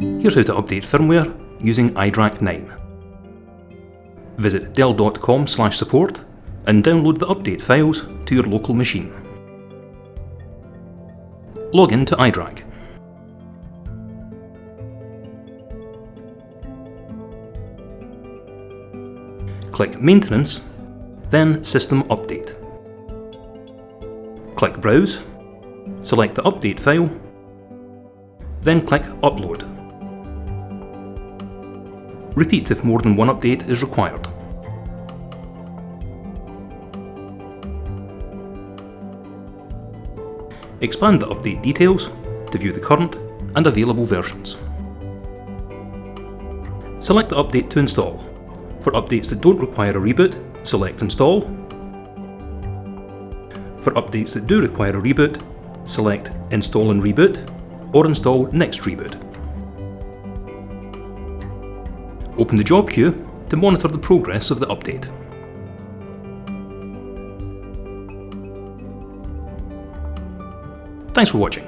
Here's how to update firmware using iDRAC 9. Visit dell.com/support and download the update files to your local machine. Log in to iDRAC. Click Maintenance, then System Update. Click Browse, select the update file, then click Upload. Repeat if more than one update is required. Expand the update details to view the current and available versions. Select the update to install. For updates that don't require a reboot, select Install. For updates that do require a reboot, select Install and Reboot or Install Next Reboot. Open the job queue to monitor the progress of the update. Thanks for watching.